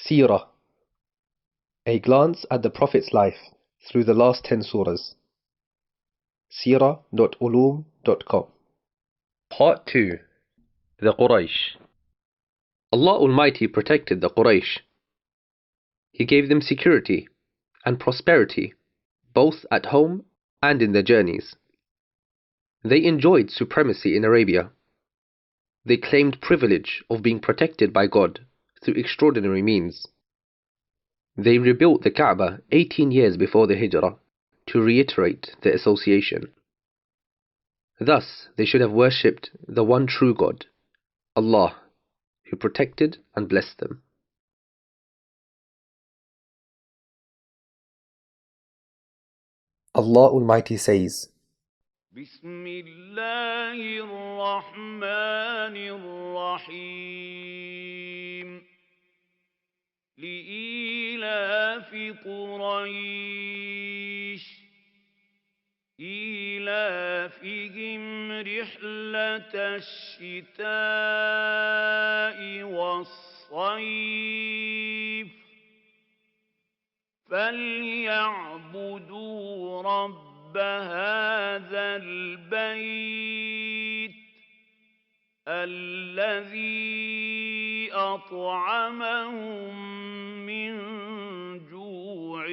Seerah, a glance at the Prophet's life through the last 10 surahs. Seerah.ulum.com. Part 2. The Quraysh. Allah Almighty protected the Quraysh. He gave them security and prosperity, both at home and in their journeys. They enjoyed supremacy in Arabia. They claimed privilege of being protected by God through extraordinary means. They rebuilt the Kabah 18 years before the Hijrah to reiterate their association. Thus they should have worshipped the one true God, Allah, who protected and blessed them. Allah Almighty says, Bismillahir Rahmanir Rahim. لإيلاف قريش إيلافهم رحلة الشتاء والصيف فليعبدوا رب هذا البيت الذي أطعمهم من جوع